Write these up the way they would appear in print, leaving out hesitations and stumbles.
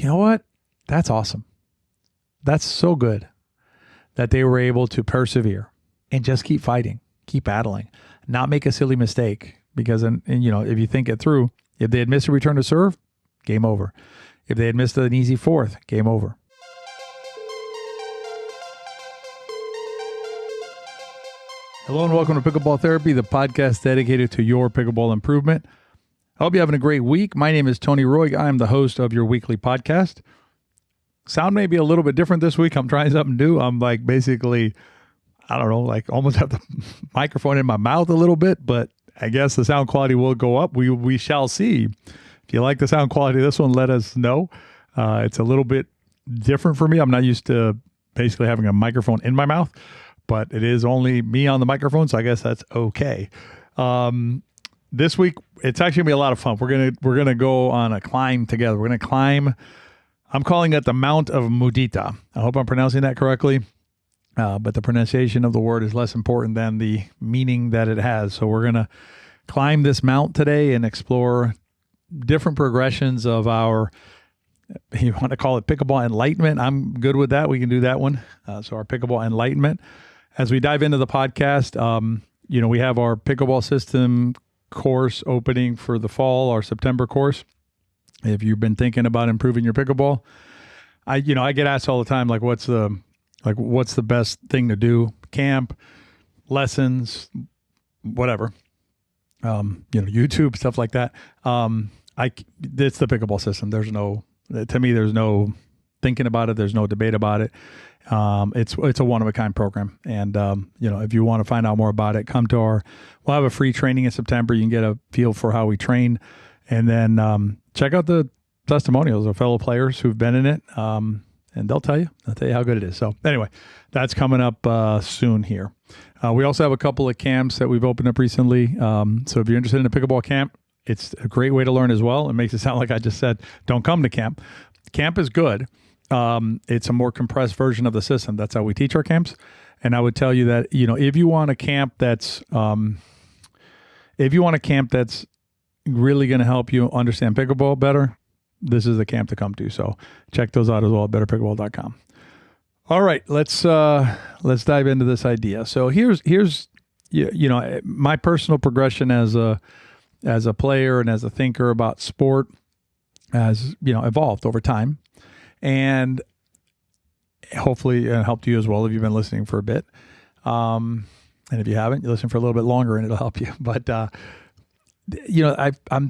You know what? That's awesome. That's so good that they were able to persevere and just keep fighting, keep battling, not make a silly mistake. Because, if you think it through, if they had missed a return to serve, game over. If they had missed an easy fourth, game over. Hello and welcome to Pickleball Therapy, the podcast dedicated to your pickleball improvement. I hope you're having a great week. My name is Tony Roy. I am the host of your weekly podcast. Sound may be a little bit different this week. I'm trying something new. I'm basically, almost have the microphone in my mouth a little bit, but I guess the sound quality will go up. We shall see. If you like the sound quality of this one, let us know. It's a little bit different for me. I'm not used to basically having a microphone in my mouth, but it is only me on the microphone, so I guess that's okay. This week, it's actually gonna be a lot of fun. We're gonna go on a climb together. We're gonna climb. I'm calling it the Mount of Mudita. I hope I'm pronouncing that correctly, but the pronunciation of the word is less important than the meaning that it has. So we're gonna climb this mount today and explore different progressions of our, you want to call it pickleball enlightenment. I'm good with that. We can do that one. So our pickleball enlightenment. As we dive into the podcast, we have our pickleball system course opening for the fall, our September course. If you've been thinking about improving your pickleball, I get asked all the time, what's the best thing to do? Camp, lessons, whatever. YouTube, stuff like that. It's the pickleball system. There's no thinking about it. There's no debate about it. It's a one-of-a-kind program. And, if you want to find out more about it, we'll have a free training in September. You can get a feel for how we train. And then check out the testimonials of fellow players who've been in it. And they'll tell you how good it is. So anyway, that's coming up soon here. We also have a couple of camps that we've opened up recently. So if you're interested in a pickleball camp, it's a great way to learn as well. It makes it sound like I just said, don't come to camp. Camp is good. It's a more compressed version of the system. That's how we teach our camps. And I would tell you that, if you want a camp that's really going to help you understand pickleball better, this is the camp to come to. So check those out as well at betterpickleball.com. All right, let's dive into this idea. So here's my personal progression as a player and as a thinker about sport has evolved over time. And hopefully it helped you as well if you've been listening for a bit. And if you haven't, you listen for a little bit longer and it'll help you. But, I'm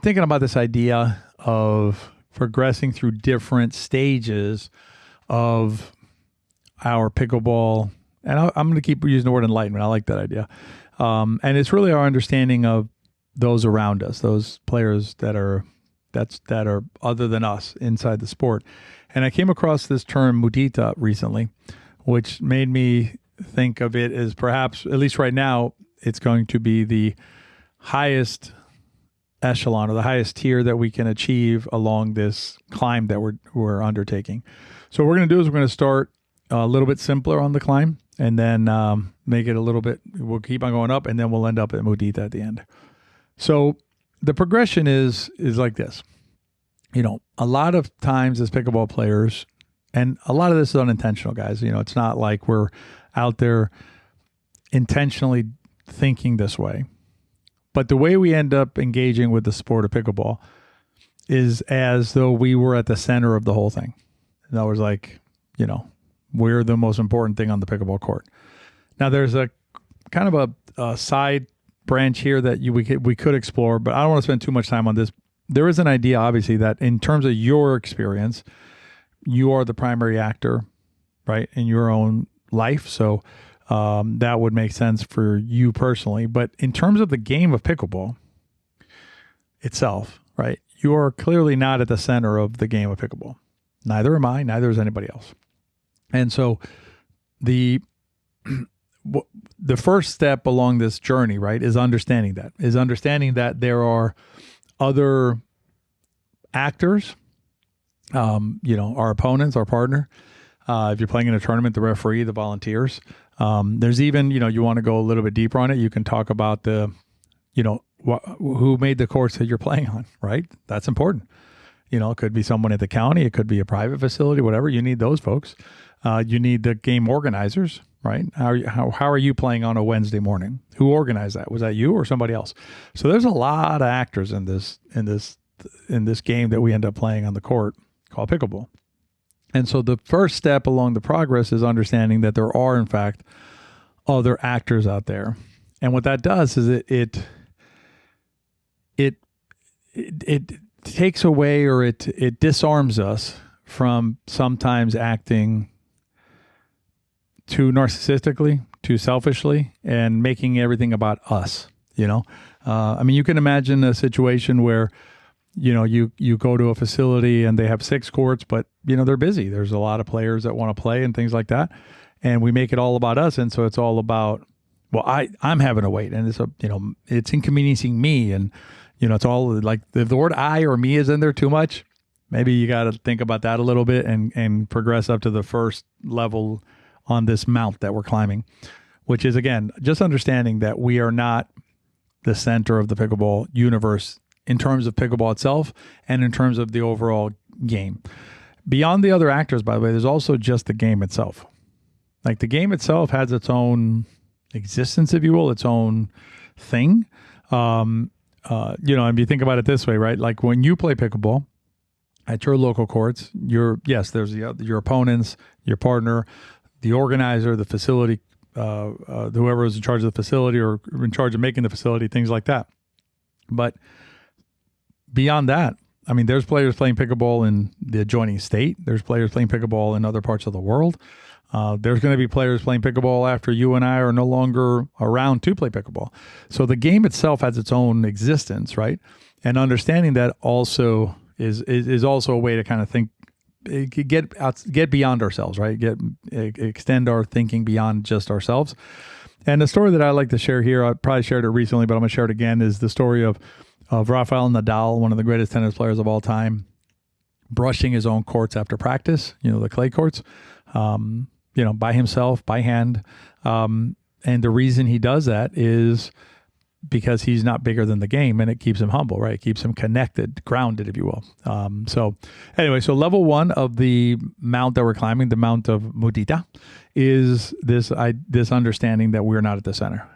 thinking about this idea of progressing through different stages of our pickleball. And I'm going to keep using the word enlightenment. I like that idea. And it's really our understanding of those around us, those players that are other than us inside the sport. And I came across this term Mudita recently, which made me think of it as perhaps, at least right now, it's going to be the highest echelon or the highest tier that we can achieve along this climb that we're undertaking. So what we're going to do is we're going to start a little bit simpler on the climb and then make it we'll keep on going up and then we'll end up at Mudita at the end. So the progression is like this. A lot of times as pickleball players, and a lot of this is unintentional, guys. It's not like we're out there intentionally thinking this way. But the way we end up engaging with the sport of pickleball is as though we were at the center of the whole thing. In other words, we're the most important thing on the pickleball court. Now, there's a kind of a side branch here that we could explore, but I don't want to spend too much time on this. There is an idea, obviously, that in terms of your experience, you are the primary actor, right, in your own life. So that would make sense for you personally. But in terms of the game of pickleball itself, right, you are clearly not at the center of the game of pickleball. Neither am I. Neither is anybody else. And so the first step along this journey, right, is understanding that there are other actors, our opponents, our partner. If you're playing in a tournament, the referee, the volunteers. There's even, you want to go a little bit deeper on it. You can talk about who made the course that you're playing on, right? That's important. It could be someone at the county, it could be a private facility, whatever. You need those folks. You need the game organizers, right? How are you playing on a Wednesday morning? Who organized that? Was that you or somebody else? So there's a lot of actors in this game that we end up playing on the court called pickleball. And so the first step along the progress is understanding that there are, in fact, other actors out there. And what that does is it takes away, or it disarms us from sometimes acting too narcissistically, too selfishly, and making everything about us. You can imagine a situation where you go to a facility and they have 6 courts, but they're busy. There's a lot of players that want to play and things like that. And we make it all about us. And so it's all about, well, I'm having to wait, and it's inconveniencing me. And, it's all like the word I or me is in there too much. Maybe you got to think about that a little bit and progress up to the first level on this mount that we're climbing, which is, again, just understanding that we are not the center of the pickleball universe in terms of pickleball itself and in terms of the overall game. Beyond the other actors, by the way, there's also just the game itself. Like the game itself has its own existence, if you will, its own thing. And you think about it this way, right? Like when you play pickleball at your local courts, there's your opponents, your partner, the organizer, the facility, whoever is in charge of the facility or in charge of making the facility, things like that. But beyond that, there's players playing pickleball in the adjoining state. There's players playing pickleball in other parts of the world. There's going to be players playing pickleball after you and I are no longer around to play pickleball. So the game itself has its own existence, right? And understanding that also is also a way to kind of think, get beyond ourselves, right? Extend our thinking beyond just ourselves. And the story that I like to share here, I probably shared it recently, but I'm going to share it again, is the story of Rafael Nadal, one of the greatest tennis players of all time, brushing his own courts after practice, the clay courts, by himself, by hand. And the reason he does that is because he's not bigger than the game, and it keeps him humble, right? It keeps him connected, grounded, if you will. So level 1 of the mount that we're climbing, the Mount of Mudita, is this understanding that we're not at the center.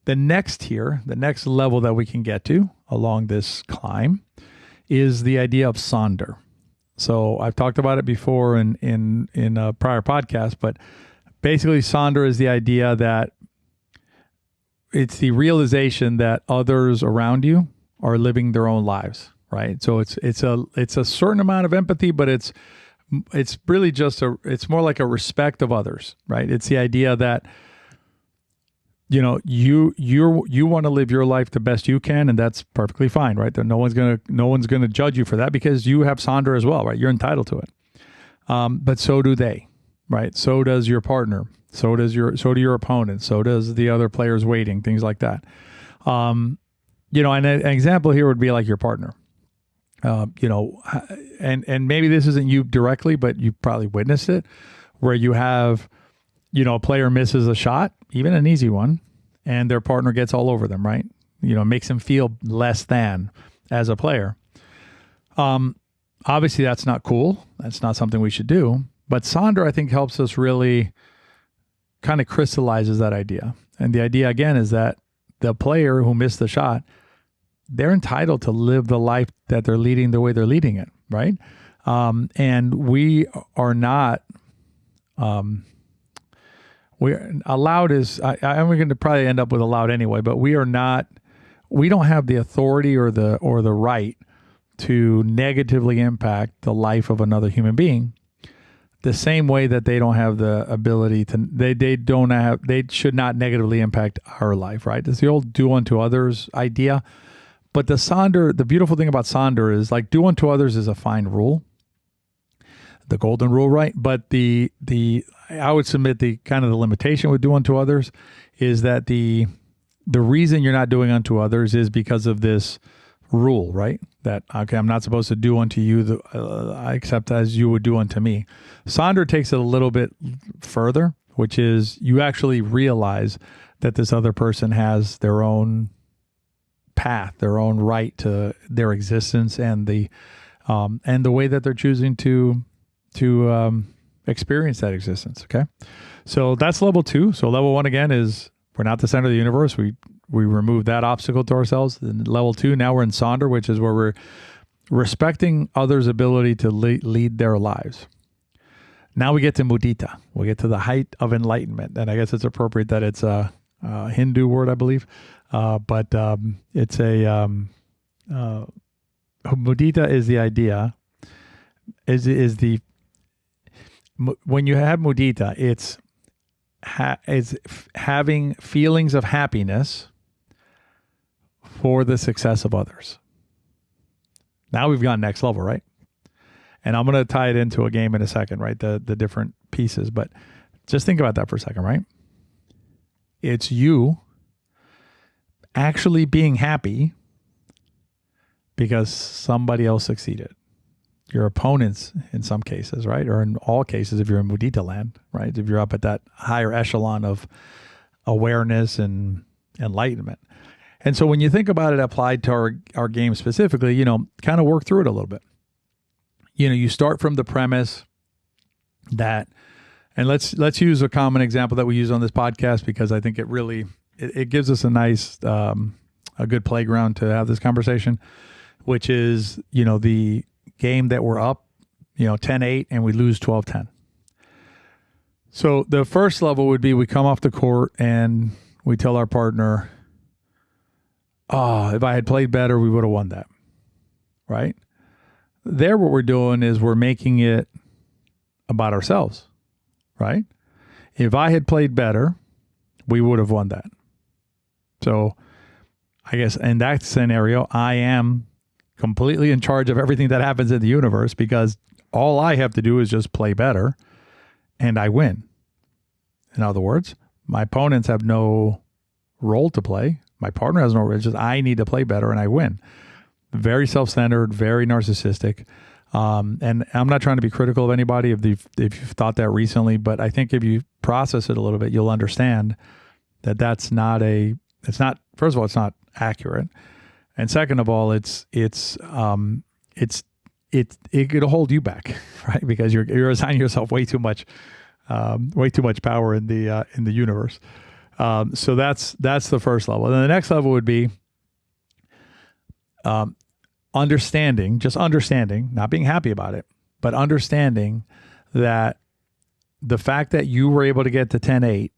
The next tier, the next level that we can get to along this climb is the idea of Sonder. So I've talked about it before in a prior podcast, but basically Sonder is the idea that it's the realization that others around you are living their own lives, right? So it's a certain amount of empathy, but it's really just it's more like a respect of others, right? It's the idea that you want to live your life the best you can, and that's perfectly fine, right? That no one's gonna judge you for that, because you have Sonder as well, right? You're entitled to it. But so do they, right? So does your partner. So do your opponent. So does the other players waiting, things like that. And an example here would be like your partner. And maybe this isn't you directly, but you probably witnessed it, where you have, a player misses a shot, even an easy one, and their partner gets all over them, right? Makes them feel less than as a player. Obviously that's not cool. That's not something we should do. But Sonder, I think, helps us really kind of crystallizes that idea. And the idea, again, is that the player who missed the shot, they're entitled to live the life that they're leading the way they're leading it, right? And we are not... we're allowed is, I'm going to probably end up with allowed anyway, but we don't have the authority or the right to negatively impact the life of another human being, the same way that they don't have the ability to, they should not negatively impact our life, right? It's the old do unto others idea. But the beautiful thing about Sonder is, like, do unto others is a fine rule, the golden rule, right? But I would submit the kind of the limitation with do unto others is that the reason you're not doing unto others is because of this rule, right? That, okay, I'm not supposed to do unto you except as you would do unto me. Sonder takes it a little bit further, which is you actually realize that this other person has their own path, their own right to their existence, and the and the way that they're choosing to experience that existence. Okay, so that's level 2. So level 1 again is we're not the center of the universe. We remove that obstacle to ourselves. And level 2, now we're in Sonder, which is where we're respecting others' ability to lead their lives. Now we get to Mudita. We get to the height of enlightenment, and I guess it's appropriate that it's a Hindu word, I believe, but it's a Mudita is the idea. Is the when you have Mudita, it's having feelings of happiness for the success of others. Now we've gone next level, right? And I'm going to tie it into a game in a second, right? The different pieces, but just think about that for a second, right? It's you actually being happy because somebody else succeeded. Your opponents in some cases, right? Or in all cases, if you're in Mudita land, right? If you're up at that higher echelon of awareness and enlightenment. And so when you think about it applied to our game specifically, kind of work through it a little bit. You start from the premise that, and let's use a common example that we use on this podcast, because I think it really, it gives us a nice, a good playground to have this conversation, which is, the game that we're up, 10-8 and we lose 12-10. So the first level would be we come off the court and we tell our partner, if I had played better, we would have won that, right? There, what we're doing is we're making it about ourselves, right? If I had played better, we would have won that. So I guess in that scenario, I am completely in charge of everything that happens in the universe, because all I have to do is just play better and I win. In other words, my opponents have no role to play. My partner has no role. It's just I need to play better and I win. Very self-centered, very narcissistic. And I'm not trying to be critical of anybody if you've thought that recently, but I think if you process it a little bit, you'll understand that first of all, it's not accurate. And second of all, it'll hold you back, right? Because you're assigning yourself way too much power in the universe. So that's the first level. And then the next level would be understanding, not being happy about it, but understanding that the fact that you were able to get to 10-8,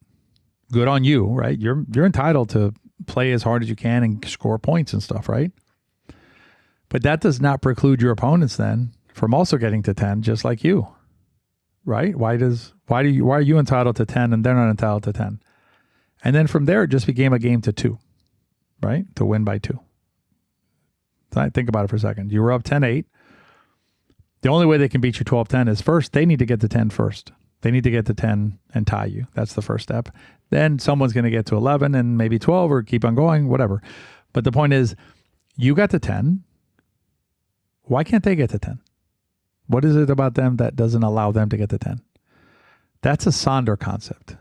good on you, right? You're entitled to play as hard as you can and score points and stuff, right? But that does not preclude your opponents then from also getting to 10, just like you, right? Why are you entitled to 10 and they're not entitled to 10? And then from there, it just became a game to 2, right? To win by 2. Think about it for a second. You were up 10-8. The only way they can beat you 12-10 is first, they need to get to 10 first. They need to get to 10 and tie you. That's the first step. Then someone's going to get to 11 and maybe 12 or keep on going, whatever. But the point is, you got to 10. Why can't they get to 10? What is it about them that doesn't allow them to get to 10? That's a Sonder concept.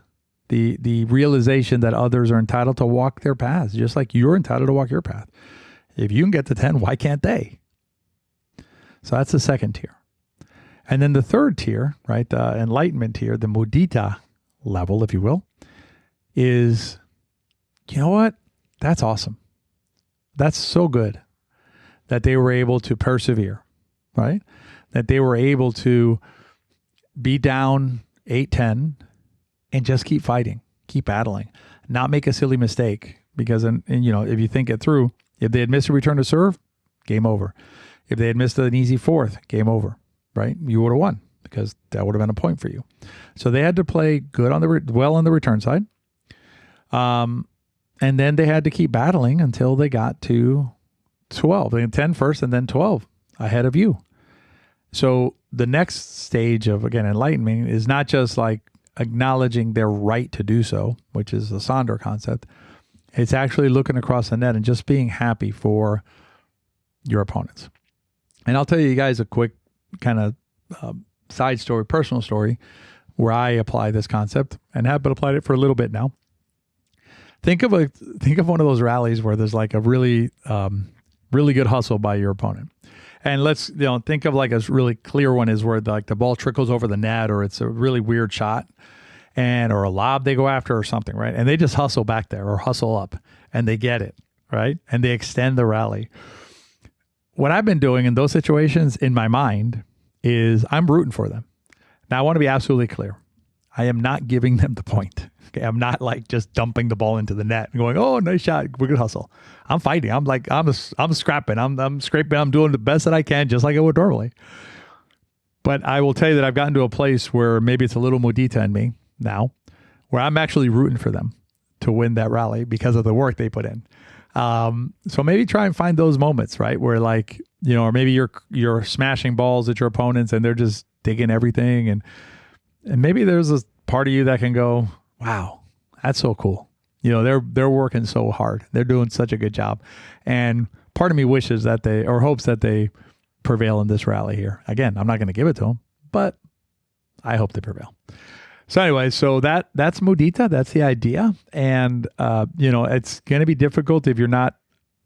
The realization that others are entitled to walk their paths, just like you're entitled to walk your path. If you can get to 10, why can't they? So that's the second tier. And then the third tier, right, the enlightenment tier, the Mudita level, if you will, is, you know what? That's awesome. That's so good that they were able to persevere, right? That they were able to be down 8-10 and just keep fighting, keep battling, not make a silly mistake. Because, if you think it through, if they had missed a return to serve, game over. If they had missed an easy fourth, game over, right? You would have won because that would have been a point for you. So they had to play good on the return side. And then they had to keep battling until they got to 12. They had 10 first and then 12 ahead of you. So the next stage of, again, enlightenment is not just like acknowledging their right to do so, which is the Sonder concept. It's actually looking across the net and just being happy for your opponents. And I'll tell you guys a quick kind of side story, personal story, where I apply this concept and have been applied it for a little bit now. Think of one of those rallies where there's like a really good hustle by your opponent. And let's, think of like a really clear one is where the ball trickles over the net, or it's a really weird shot or a lob they go after or something, right? And they just hustle back there or hustle up and they get it, right? And they extend the rally. What I've been doing in those situations in my mind is I'm rooting for them. Now, I want to be absolutely clear. I am not giving them the point. Okay, I'm not like just dumping the ball into the net and going, "Oh, nice shot. We're gonna hustle." I'm fighting. I'm scrapping. I'm scraping. I'm doing the best that I can, just like I would normally. But I will tell you that I've gotten to a place where maybe it's a little Mudita in me now, where I'm actually rooting for them to win that rally because of the work they put in. So maybe try and find those moments, right? Where or maybe you're smashing balls at your opponents and they're just digging everything. And maybe there's a part of you that can go, wow, that's so cool. They're working so hard. They're doing such a good job. And part of me wishes that hopes that they prevail in this rally here. Again, I'm not going to give it to them, but I hope they prevail. So anyway, that's Mudita. That's the idea. And, it's going to be difficult if you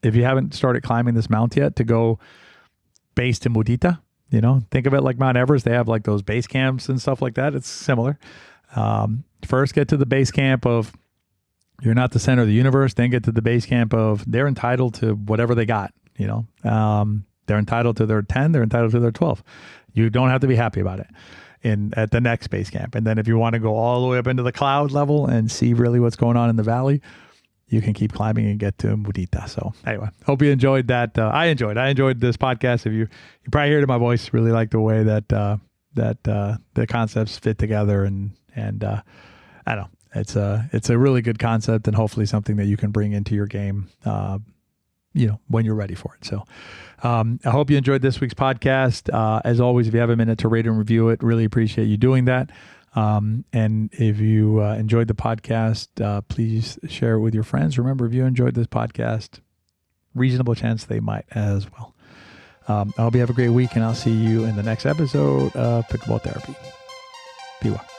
haven't started climbing this mount yet to go base to Mudita. Think of it like Mount Everest. They have like those base camps and stuff like that. It's similar. First get to the base camp of you're not the center of the universe. Then get to the base camp of they're entitled to whatever they got, they're entitled to their 10, they're entitled to their 12. You don't have to be happy about it at the next base camp. And then if you want to go all the way up into the cloud level and see really what's going on in the valley, you can keep climbing and get to Mudita. So anyway, hope you enjoyed that. I enjoyed this podcast. If you probably heard my voice, really like the way that the concepts fit together. And I don't know, it's a really good concept and hopefully something that you can bring into your game, when you're ready for it. So I hope you enjoyed this week's podcast. As always, if you have a minute to rate and review it, really appreciate you doing that. And if you enjoyed the podcast, please share it with your friends. Remember, if you enjoyed this podcast, reasonable chance they might as well. I hope you have a great week, and I'll see you in the next episode of Pickleball Therapy. Be well.